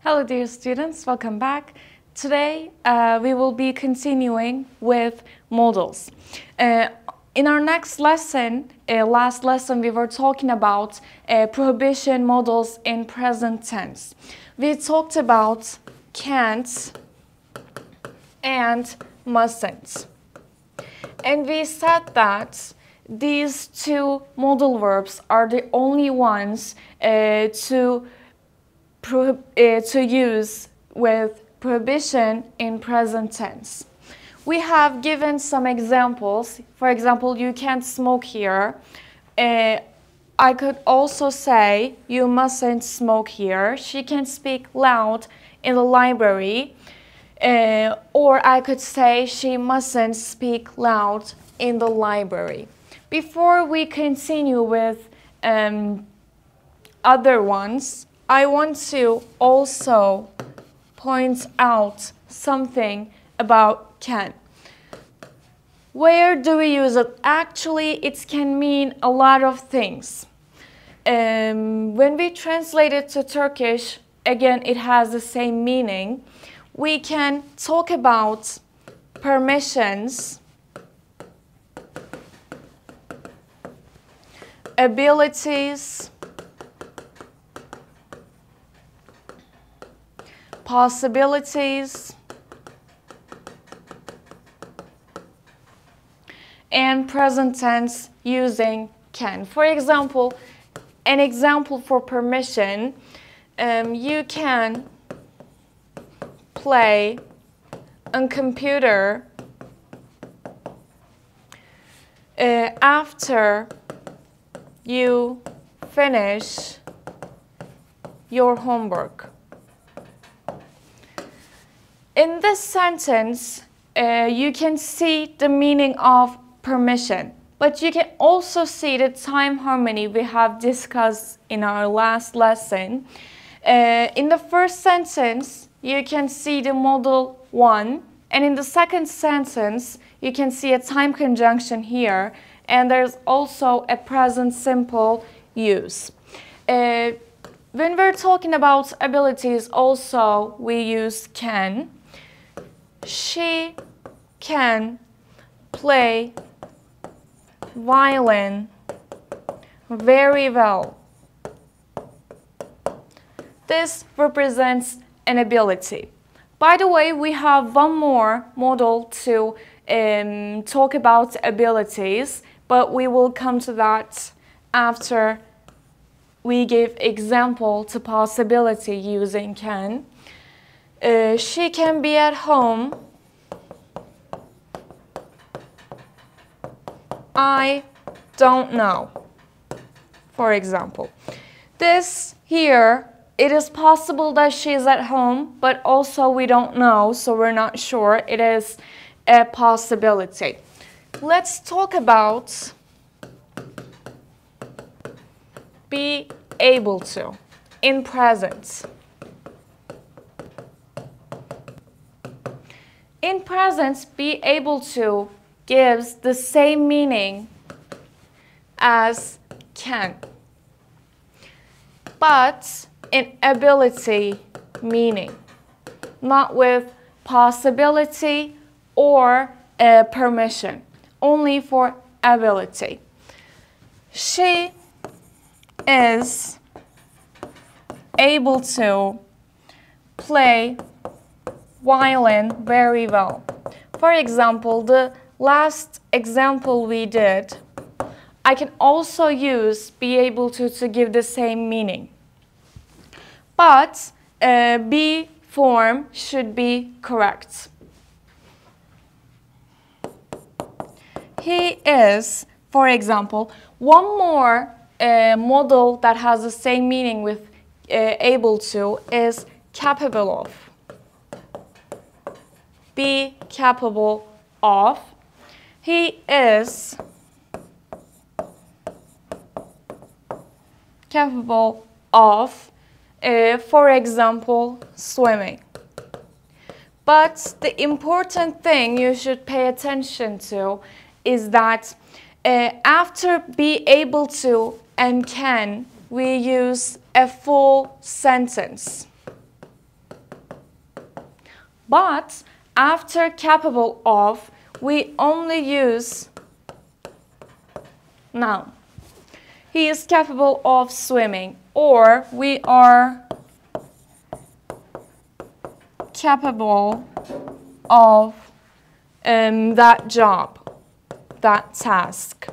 Hello dear students, welcome back. Today we will be continuing with modals. In our next lesson, last lesson we were talking about prohibition modals in present tense. We talked about can't and mustn't. And we said that these two modal verbs are the only ones to use with prohibition in present tense. We have given some examples. For example, you can't smoke here. I could also say you mustn't smoke here. She can speak loud in the library. Or I could say she mustn't speak loud in the library. Before we continue with other ones, I want to also point out something about can. Where do we use it? Actually, it can mean a lot of things. When we translate it to Turkish, again, it has the same meaning. We can talk about permissions, abilities, possibilities, and present tense using can. For example, an example for permission, you can play on computer after you finish your homework. In this sentence, you can see the meaning of permission, but you can also see the time harmony we have discussed in our last lesson. In the first sentence, you can see the modal one, and in the second sentence, you can see a time conjunction here, and there's also a present simple use. When we're talking about abilities, also we use can. She can play violin very well. This represents an ability. By the way, we have one more modal to talk about abilities, but we will come to that after we give example to possibility using can. She can be at home. I don't know, for example. This here, it is possible that she is at home, but also we don't know, so we're not sure. It is a possibility. Let's talk about be able to in present. In present, be able to gives the same meaning as can, but in ability meaning, not with possibility or permission, only for ability. She is able to play violin very well. For example, the last example we did, I can also use be able to give the same meaning. But be form should be correct. He is, for example, one more modal that has the same meaning with able to is capable of. Be capable of. He is capable of, for example, swimming. But the important thing you should pay attention to is that after be able to and can, we use a full sentence. But after capable of, we only use noun. He is capable of swimming, or we are capable of that job, that task.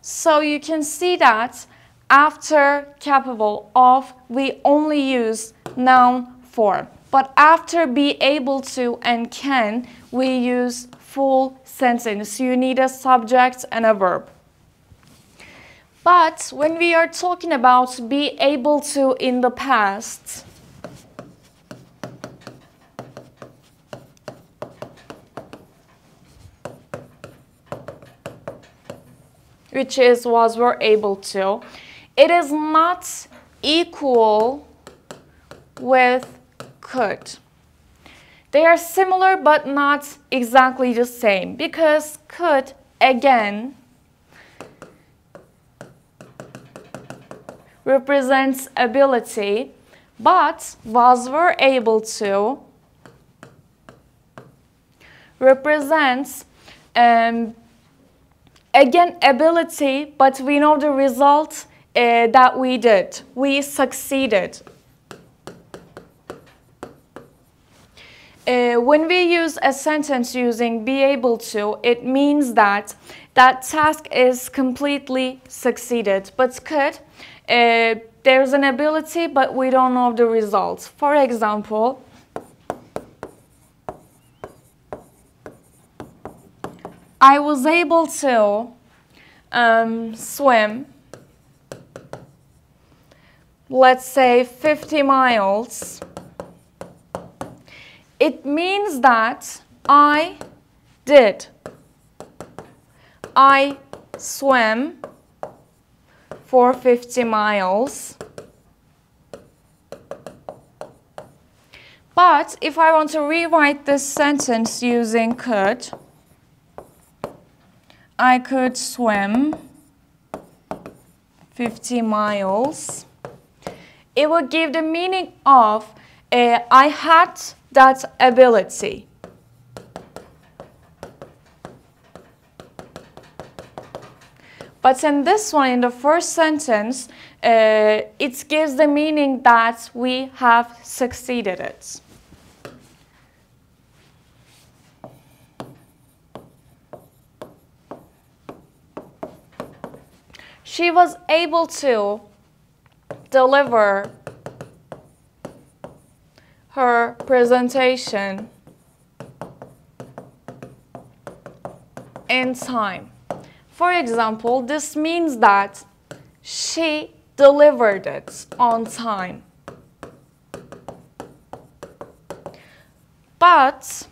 So you can see that after capable of, we only use noun form. But after be able to and can, we use full sentence. You need a subject and a verb. But when we are talking about be able to in the past, which is was were able to, it is not equal with could. They are similar but not exactly the same, because could, again, represents ability, but was were able to represents again ability, but we know the result that we did. We succeeded. When we use a sentence using be able to, it means that that task is completely succeeded. But could, there's an ability, but we don't know the results. For example, I was able to swim, let's say 50 miles. It means that I did. I swam for 50 miles. But if I want to rewrite this sentence using could, I could swim 50 miles. It would give the meaning of I had that ability. But in this one, in the first sentence, it gives the meaning that we have succeeded it. She was able to deliver her presentation in time. For example, this means that she delivered it on time. But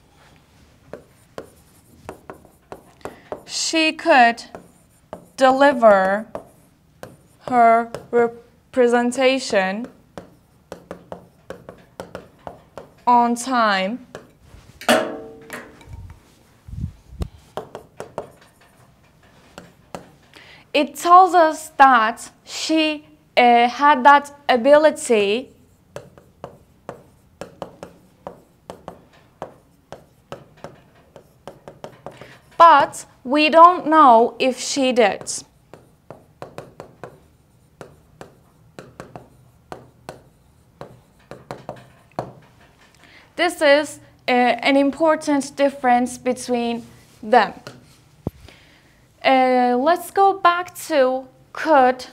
she could deliver her presentation on time it tells us that she had that ability but we don't know if she did. This is an important difference between them. Let's go back to could.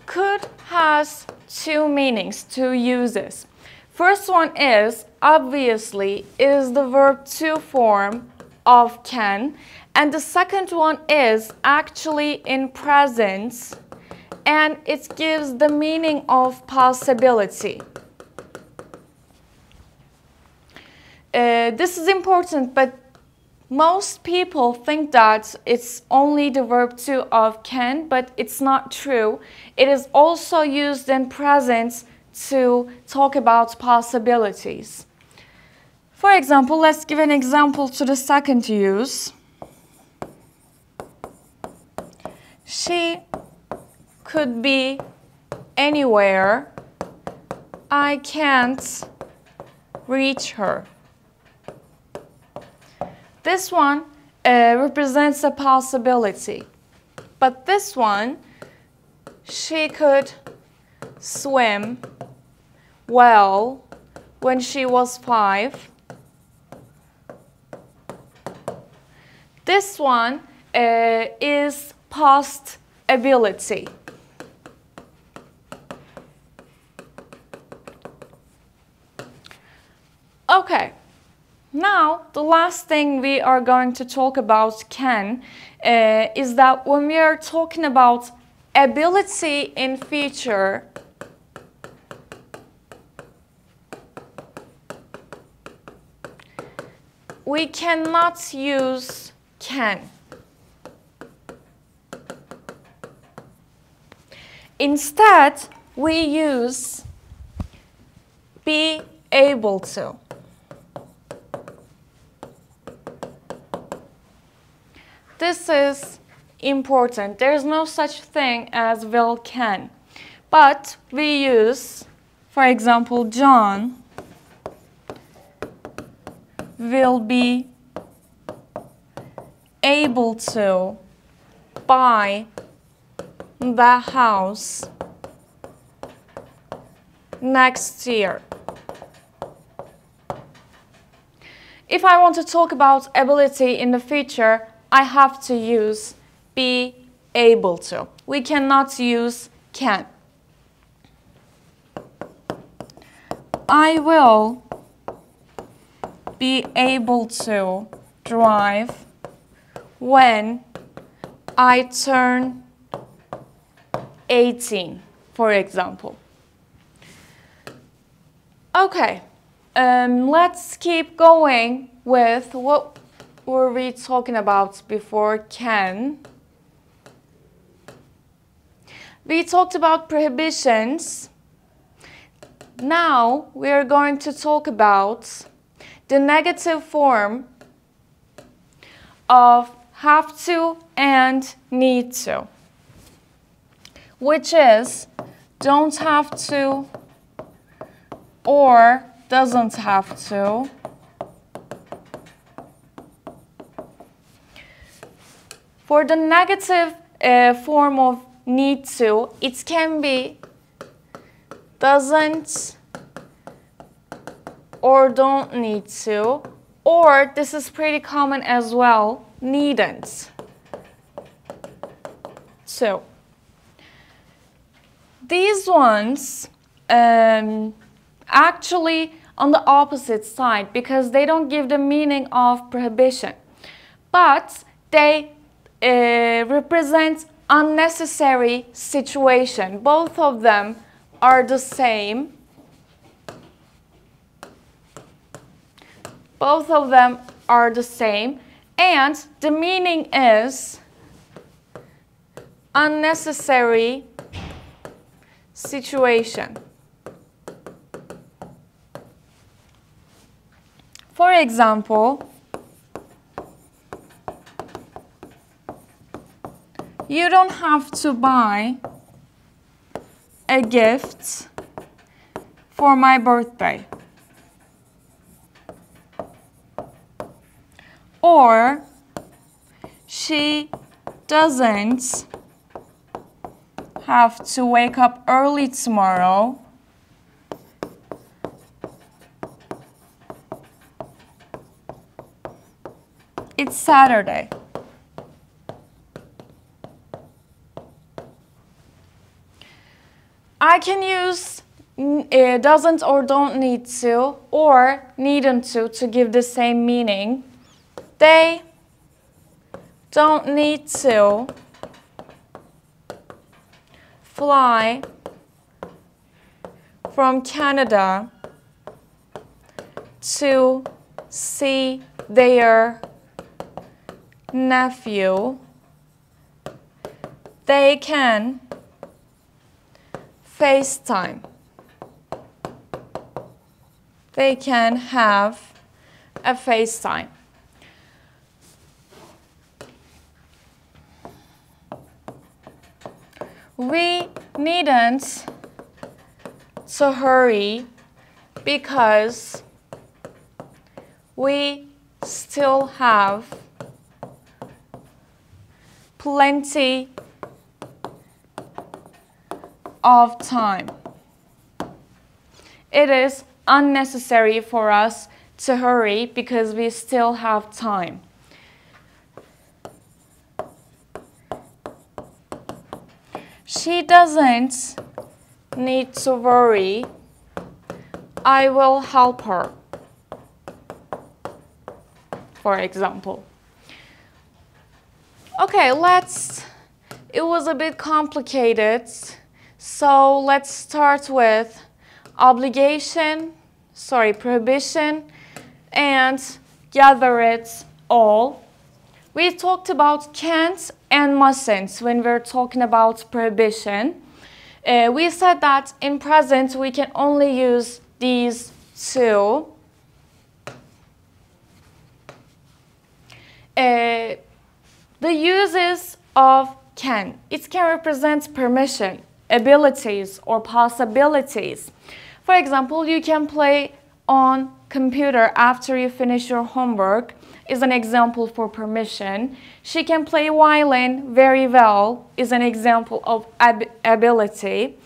Could has two meanings, two uses. First one is, obviously, is the verb to form of can. And the second one is actually in present, and it gives the meaning of possibility. This is important, but most people think that it's only the verb to of can, but it's not true. It is also used in present to talk about possibilities. For example, let's give an example to the second use. She could be anywhere I can't reach her. This one represents a possibility. But this one, she could swim well when she was 5. This one is past ability. Okay, now the last thing we are going to talk about can is that when we are talking about ability in future, we cannot use can. Instead, we use be able to. This is important. There's no such thing as will can. But we use, for example, John will be able to buy the house next year. If I want to talk about ability in the future, I have to use be able to. We cannot use can. I will be able to drive when I turn 18, for example. Okay, let's keep going with what were we talking about before can. We talked about prohibitions. Now we are going to talk about the negative form of have to and need to, which is don't have to or doesn't have to. For the negative form of need to, it can be doesn't or don't need to, or this is pretty common as well, needn't to. These ones actually on the opposite side because they don't give the meaning of prohibition, but they represent unnecessary situation. Both of them are the same. Both of them are the same, and the meaning is unnecessary situation. For example, you don't have to buy a gift for my birthday. Or she doesn't have to wake up early tomorrow it's Saturday. I can use doesn't or don't need to or needn't to give the same meaning. They don't need to fly from Canada to see their nephew. They can FaceTime. They can have a FaceTime. We needn't to hurry because we still have plenty of time. It is unnecessary for us to hurry because we still have time. She doesn't need to worry. I will help her, for example. Okay, it was a bit complicated, so let's start with prohibition, and gather it all. We talked about can't and mustn't when we're talking about prohibition. We said that in present we can only use these two. The uses of can. It can represent permission, abilities, or possibilities. For example, you can play on computer after you finish your homework is an example for permission. She can play violin very well is an example of ability.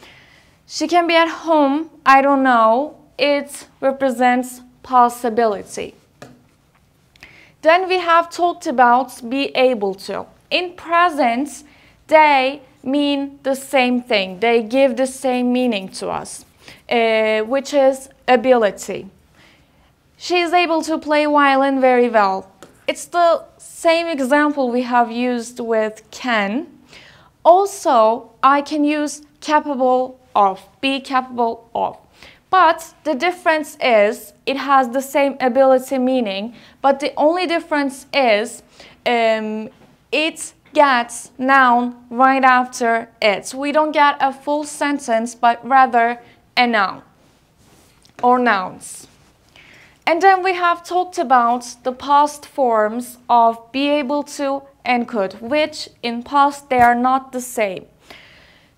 She can be at home, I don't know, it represents possibility. Then we have talked about be able to. In present, they mean the same thing. They give the same meaning to us, which is ability. She is able to play violin very well. It's the same example we have used with can. Also, I can use capable of, be capable of. But the difference is, it has the same ability meaning, but the only difference is it gets noun right after it. We don't get a full sentence, but rather a noun or nouns. And then we have talked about the past forms of be able to and could, which in past they are not the same.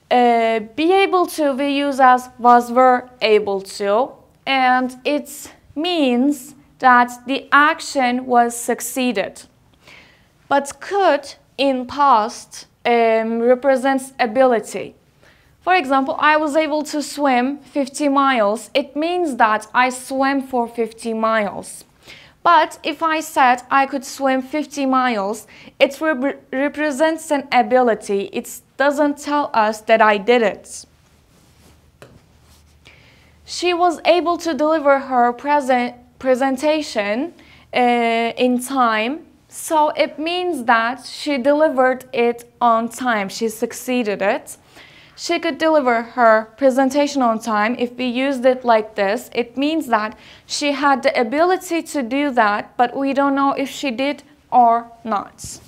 Be able to we use as was, were able to, and it means that the action was succeeded. But could in past represents ability. For example, I was able to swim 50 miles. It means that I swam for 50 miles. But if I said I could swim 50 miles, it represents an ability. It doesn't tell us that I did it. She was able to deliver her presentation in time. So it means that she delivered it on time. She succeeded it. She could deliver her presentation on time. If we used it like this, it means that she had the ability to do that, but we don't know if she did or not.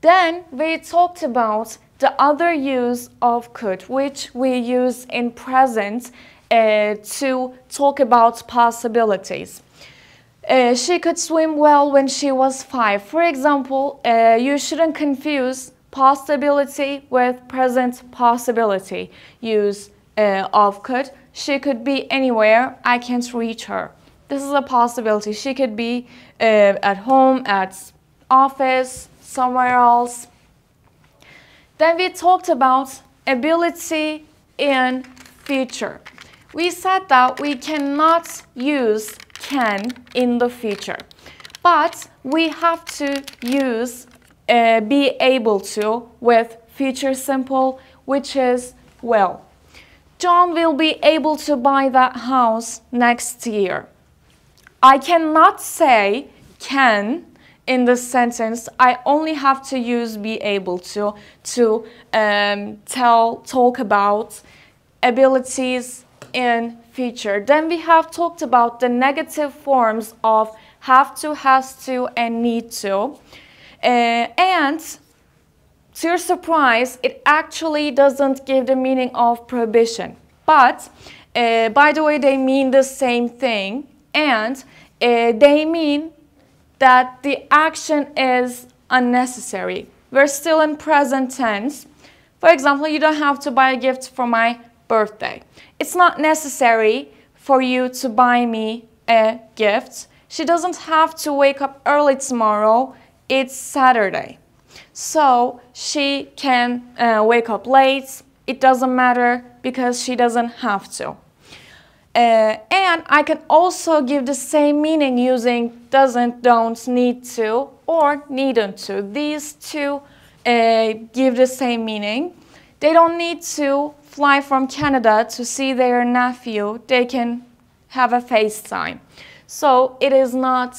Then we talked about the other use of could, which we use in present to talk about possibilities. She could swim well when she was 5. For example, you shouldn't confuse possibility with present possibility. Use of could. She could be anywhere. I can't reach her. This is a possibility. She could be at home, at office, somewhere else. Then we talked about ability in future. We said that we cannot use can in the future, but we have to use be able to with future simple, which is will. John will be able to buy that house next year. I cannot say can in this sentence. I only have to use be able to talk about abilities in future. Then we have talked about the negative forms of have to, has to, and need to. And to your surprise, it actually doesn't give the meaning of prohibition. But, by the way, they mean the same thing. And they mean that the action is unnecessary. We're still in present tense. For example, you don't have to buy a gift for my birthday. It's not necessary for you to buy me a gift. She doesn't have to wake up early tomorrow. It's Saturday. So she can wake up late. It doesn't matter because she doesn't have to. And I can also give the same meaning using doesn't, don't, need to, or needn't to. These two give the same meaning. They don't need to fly from Canada to see their nephew. They can have a FaceTime. So it is not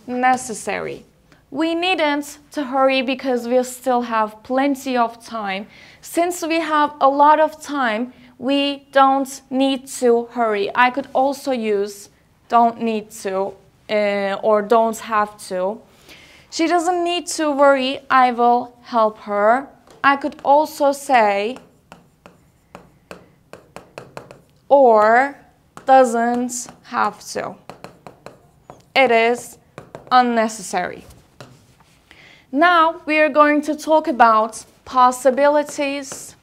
necessary. We needn't to hurry because we still have plenty of time. Since we have a lot of time, we don't need to hurry. I could also use don't need to or don't have to. She doesn't need to worry. I will help her. I could also say or doesn't have to. It is unnecessary. Now we are going to talk about possibilities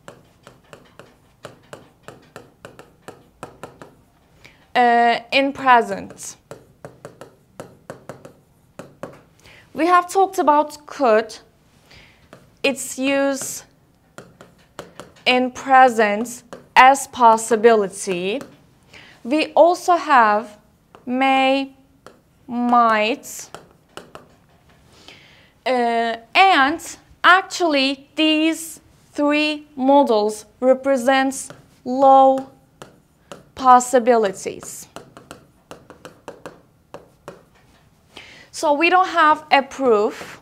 in present. We have talked about could. Its use in present as possibility. We also have may, might, and actually these three models represent low possibilities. So we don't have a proof.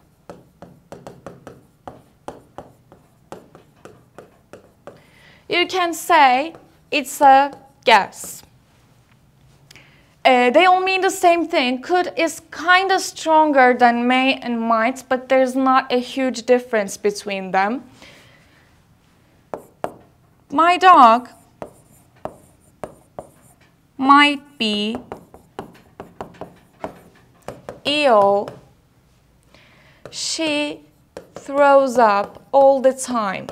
You can say it's a guess. They all mean the same thing. Could is kind of stronger than may and might, but there's not a huge difference between them. My dog might be ill. She throws up all the time.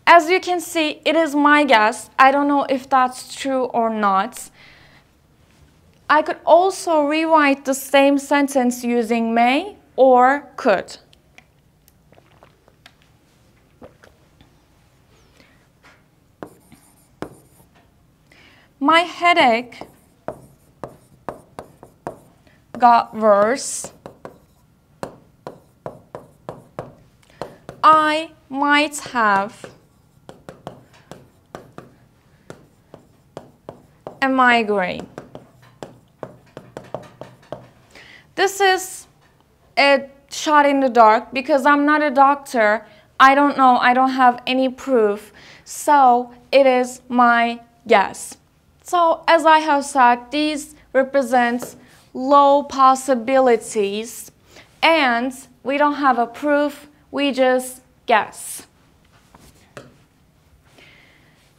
As you can see, it is my guess. I don't know if that's true or not. I could also rewrite the same sentence using may or could. My headache got worse. I might have a migraine. This is a shot in the dark because I'm not a doctor. I don't know. I don't have any proof. So it is my guess. So as I have said, these represent low possibilities and we don't have a proof. We just guess.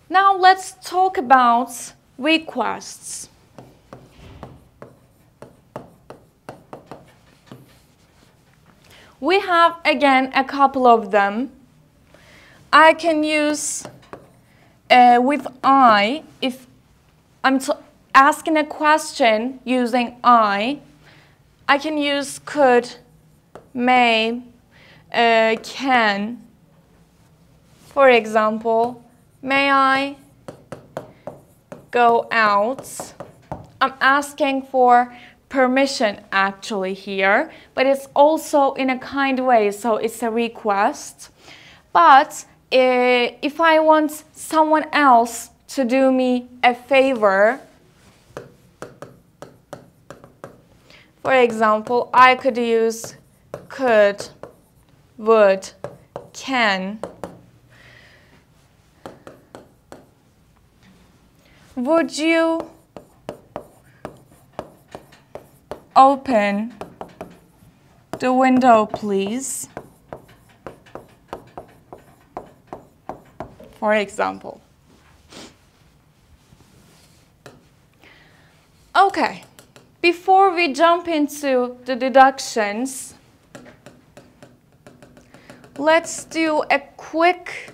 Now let's talk about requests. We have again a couple of them. I can use with I if I'm asking a question using I can use could, may, can. For example, may I go out? I'm asking for permission actually here, but it's also in a kind way, so it's a request. But if I want someone else to do me a favor, for example, I could use could, would, can. Would you open the window, please? For example. Okay, before we jump into the deductions, let's do a quick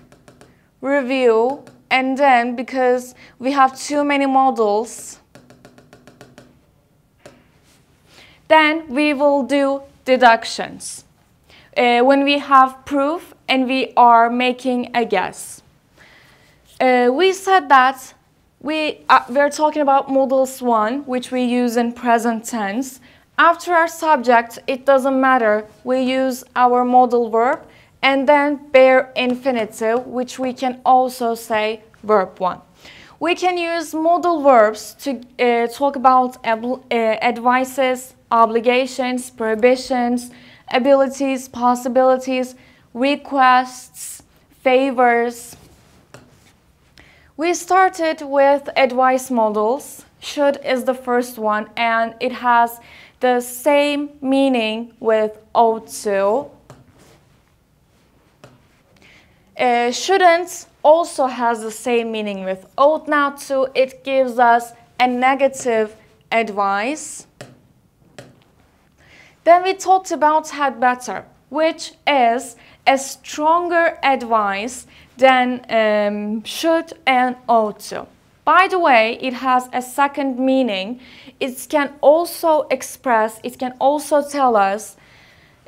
review, and then because we have too many models, then we will do deductions when we have proof and we are making a guess. We said that we're talking about modals 1, which we use in present tense. After our subject, it doesn't matter. We use our modal verb and then bare infinitive, which we can also say verb 1. We can use modal verbs to talk about advices, obligations, prohibitions, abilities, possibilities, requests, favors. We started with advice modals. Should is the first one, and it has the same meaning with ought to. Shouldn't also has the same meaning with ought not to. It gives us a negative advice. Then we talked about had better, which is a stronger advice than should and ought to. By the way, it has a second meaning. It can also express, it can also tell us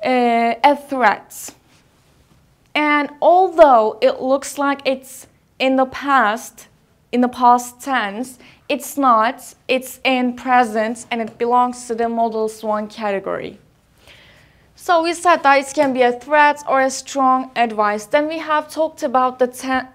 a threat. And although it looks like it's in the past tense, it's not. It's in present and it belongs to the modals 1 category. So we said that it can be a threat or a strong advice. Then we have talked about the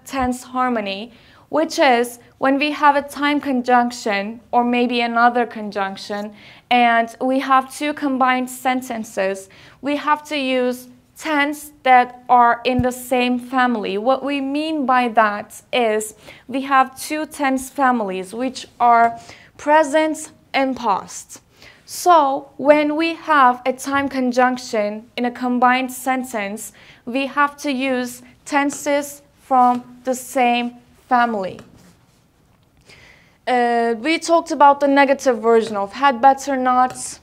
tense harmony, which is when we have a time conjunction or maybe another conjunction and we have two combined sentences, we have to use tense that are in the same family. What we mean by that is we have two tense families which are present and past. So when we have a time conjunction in a combined sentence, we have to use tenses from the same family. We talked about the negative version of had better not.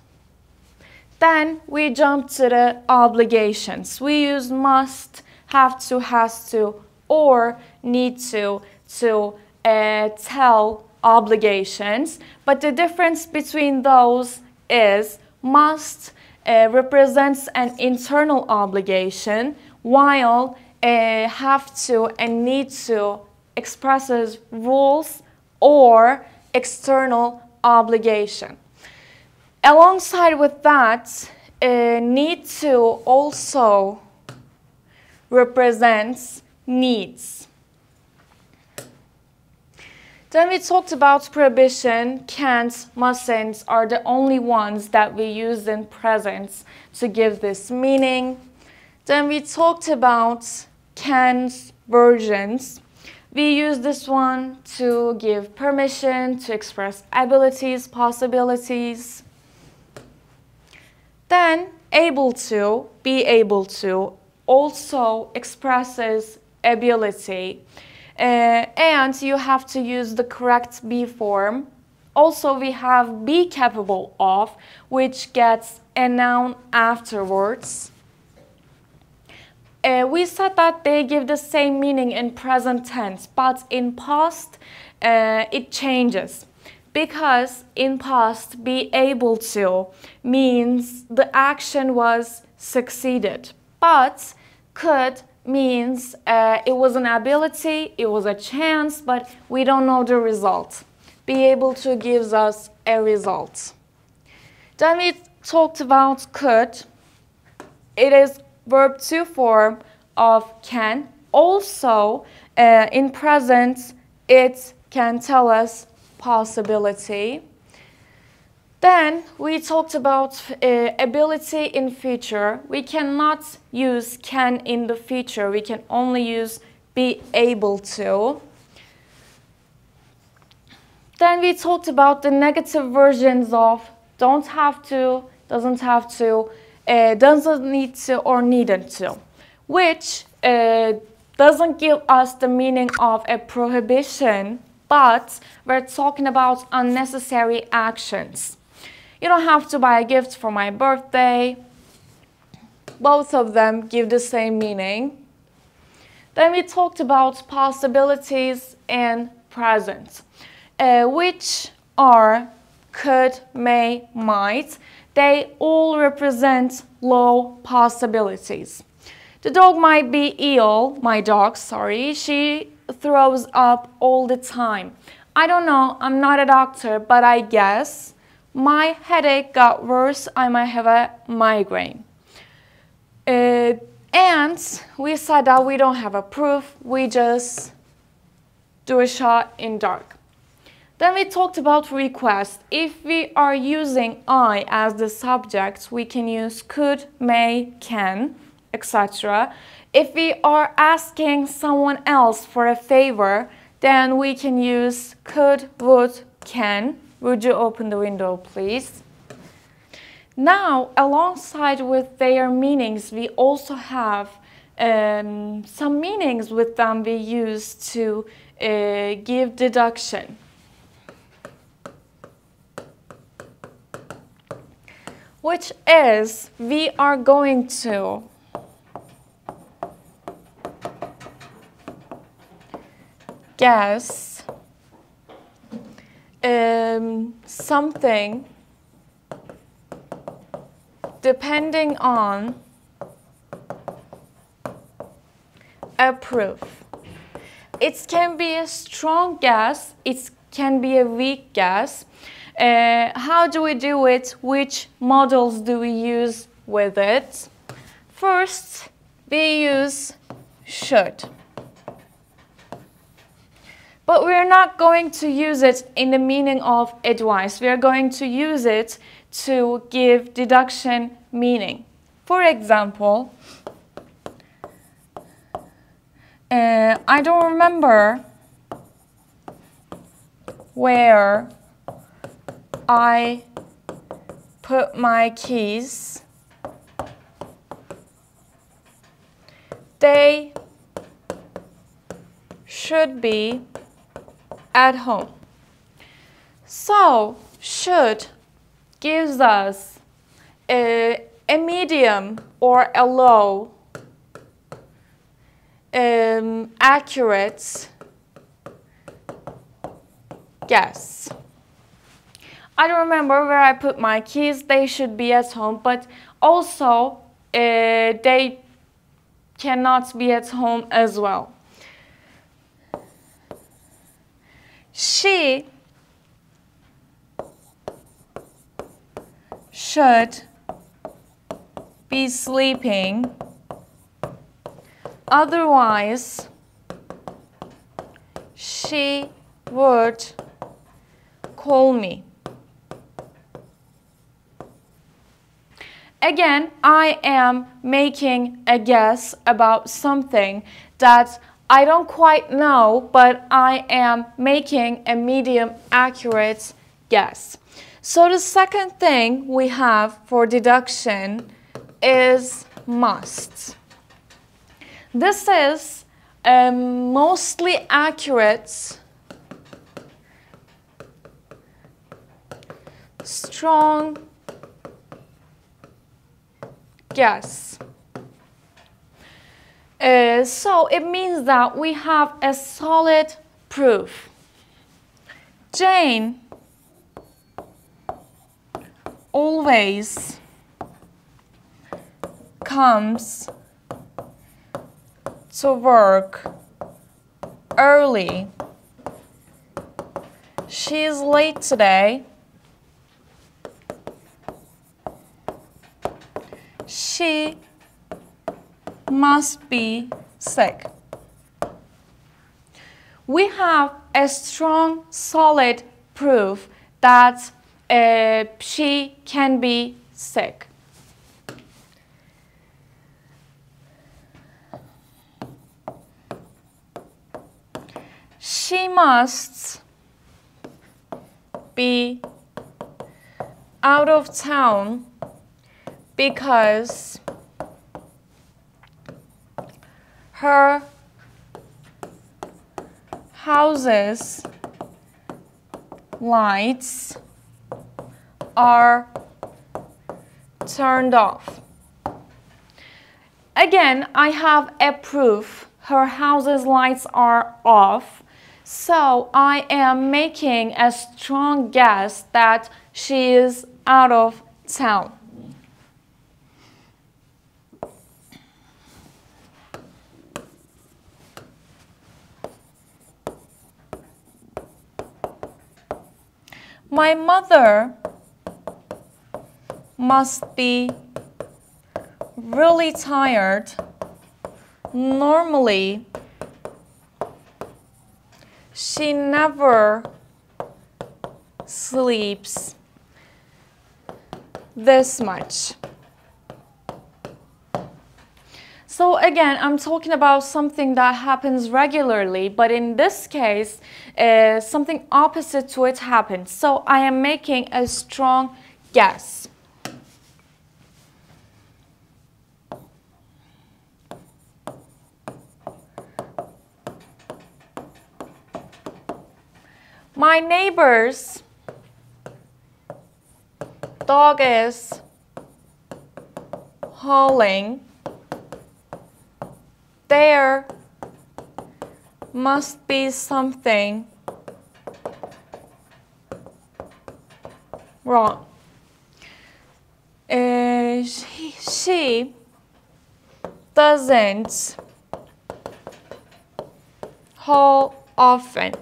Then we jump to the obligations. We use must, have to, has to, or need to tell obligations. But the difference between those is must represents an internal obligation, while have to and need to expresses rules or external obligation. Alongside with that, need to also represents needs. Then we talked about prohibition. Can't, mustn't are the only ones that we use in present to give this meaning. Then we talked about can's versions. We use this one to give permission, to express abilities, possibilities. Then able to, be able to, also expresses ability. And you have to use the correct be form. Also, we have be capable of, which gets a noun afterwards. We said that they give the same meaning in present tense, but in past it changes. Because in past, be able to means the action was succeeded, but could means it was an ability, it was a chance, but we don't know the result. Be able to gives us a result. Then we talked about could. It is verb to form of can. Also, in present, it can tell us possibility. Then we talked about ability in future. We cannot use can in the future. We can only use be able to. Then we talked about the negative versions of don't have to, doesn't have to, doesn't need to, or needn't to, which doesn't give us the meaning of a prohibition, but we're talking about unnecessary actions. You don't have to buy a gift for my birthday. Both of them give the same meaning. Then we talked about possibilities and present, which are could, may, might. They all represent low possibilities. The dog might be ill, my dog, sorry, she throws up all the time. I don't know, I'm not a doctor, but I guess my headache got worse, I might have a migraine. And we said that we don't have a proof, we just do a shot in dark. Then we talked about request. If we are using I as the subject, we can use could, may, can, etc. If we are asking someone else for a favor, then we can use could, would, can. Would you open the window, please? Now, alongside with their meanings, we also have some meanings with them we use to give deduction. Which is, we are going to guess something depending on a proof. It can be a strong guess, it can be a weak guess. How do we do it? Which models do we use with it? First, we use should. But we're not going to use it in the meaning of advice. We are going to use it to give deduction meaning. For example, I don't remember where I put my keys. They should be at home. So, should gives us a medium or a low accurate guess. I don't remember where I put my keys, they should be at home, but also they cannot be at home as well. She should be sleeping, otherwise she would call me. Again, I am making a guess about something that I don't quite know, but I am making a medium accurate guess. So the second thing we have for deduction is must. This is a mostly accurate, strong guess. So it means that we have a solid proof. Jane always comes to work early. She is late today. She must be sick. We have a strong, solid proof that she can be sick. She must be out of town because her house's lights are turned off. again, I have a proof. Her house's lights are off. So I am making a strong guess that she is out of town. My mother must be really tired. Normally, she never sleeps this much. So again, I'm talking about something that happens regularly, but in this case, something opposite to it happened. So I am making a strong guess. My neighbor's dog is howling. There must be something wrong. She doesn't howl often.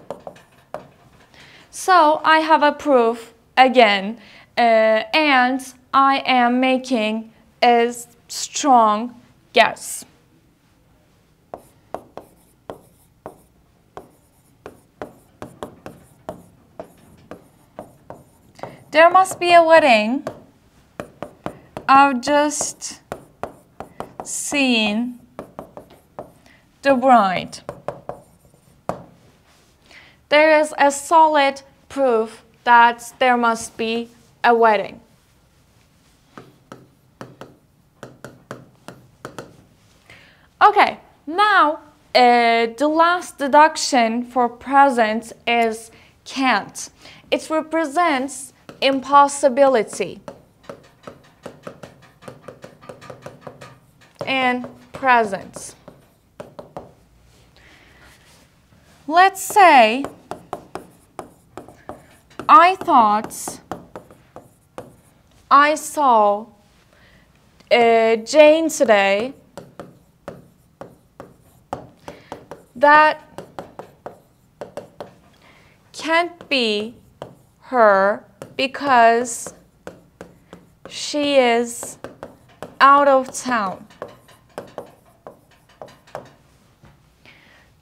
So I have a proof again, and I am making a strong guess. There must be a wedding. I've just seen the bride. There is a solid proof that there must be a wedding. Okay, now the last deduction for present is can't. It represents impossibility and present. Let's say I thought I saw Jane today. That can't be her because she is out of town.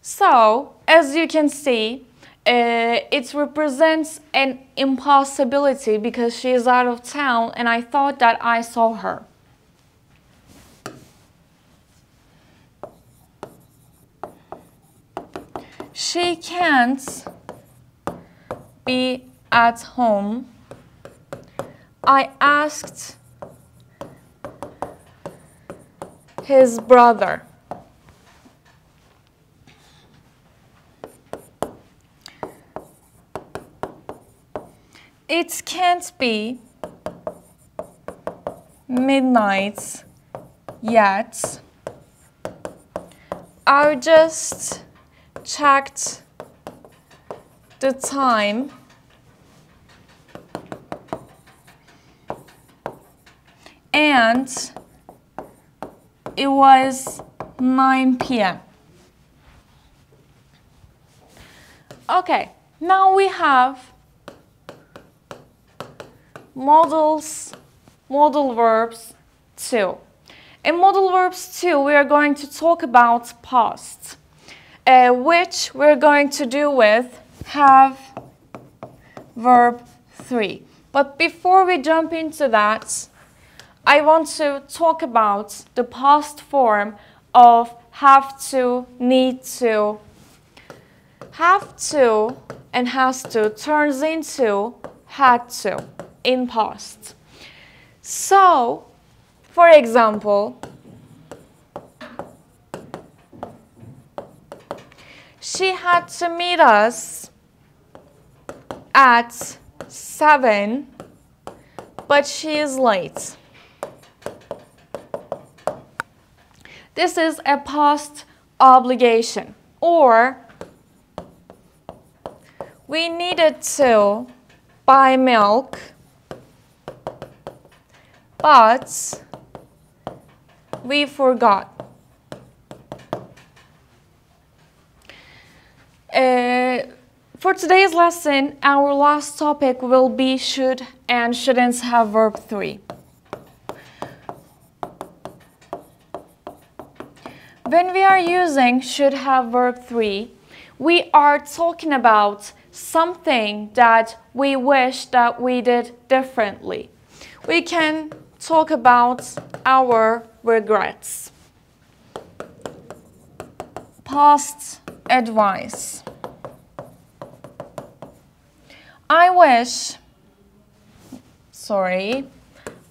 So, as you can see, it represents an impossibility because she is out of town and I thought that I saw her. She can't be at home. I asked his brother. It can't be midnight yet. I just checked the time and it was 9 p.m. Okay, now we have modal verbs 2. In modal verbs 2, we are going to talk about past, which we're going to do with have verb 3. But before we jump into that, I want to talk about the past form of have to, need to. Have to and has to turns into had to in past. So, for example, she had to meet us at 7, but she is late. This is a past obligation. Or we needed to buy milk, but we forgot. For today's lesson, our last topic will be should and shouldn't have verb 3. When we are using should have verb 3, we are talking about something that we wish that we did differently. We can talk about our regrets. Past advice.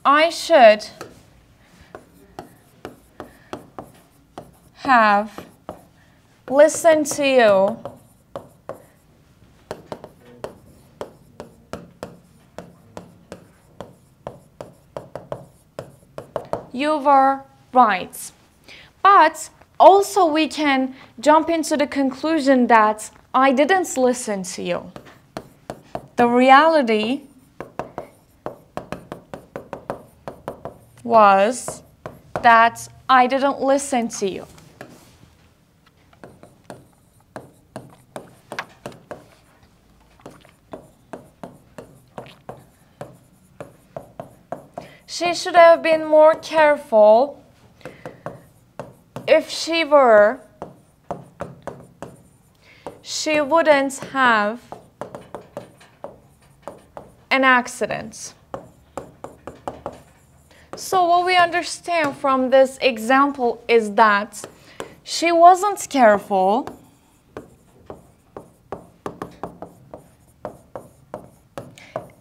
I should have listened to you You were right. But also we can jump into the conclusion that I didn't listen to you. The reality was that I didn't listen to you. She should have been more careful. If she were, she wouldn't have an accident. So what we understand from this example is that she wasn't careful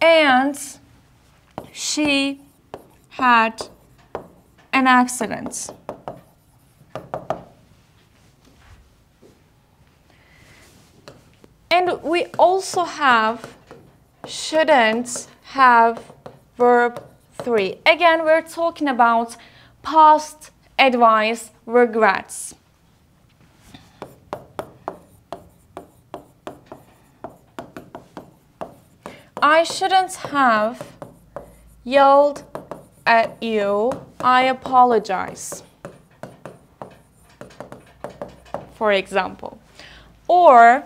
and she had an accident. And we also have shouldn't have verb 3. Again, we're talking about past advice, regrets. I shouldn't have yelled at you. I apologize. For example. Or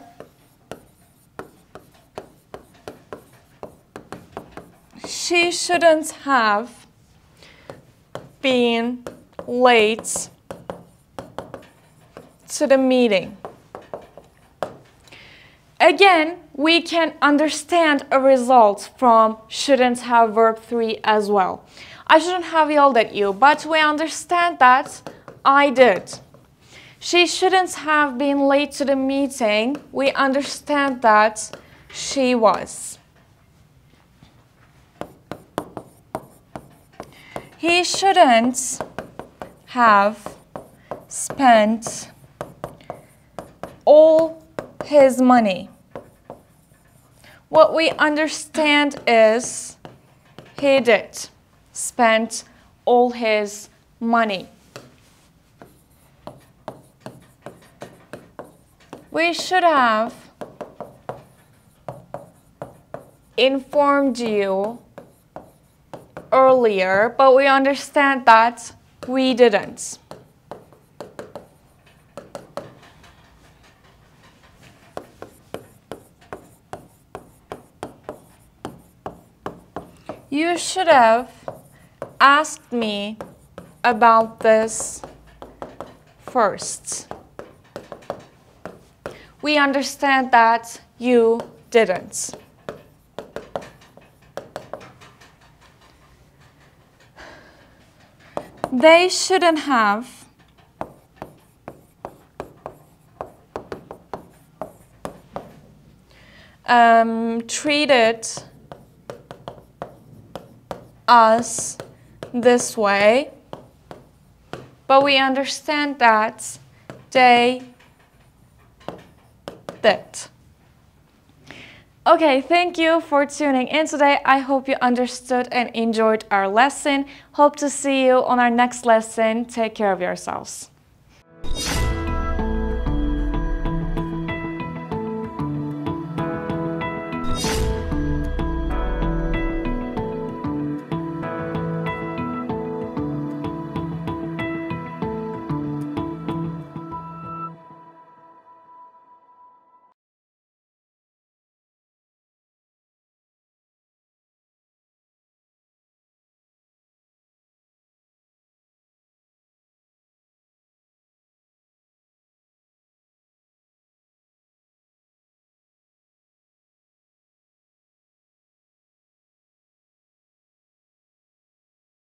she shouldn't have been late to the meeting. Again, we can understand a result from shouldn't have verb 3 as well. I shouldn't have yelled at you, but we understand that I did. She shouldn't have been late to the meeting. We understand that she was. He shouldn't have spent all his money. What we understand is he did spend all his money. We should have informed you earlier, but we understand that we didn't. You should have asked me about this first. We understand that you didn't. They shouldn't have treated us this way, but we understand that they did. Okay, thank you for tuning in today. I hope you understood and enjoyed our lesson. Hope to see you on our next lesson. Take care of yourselves.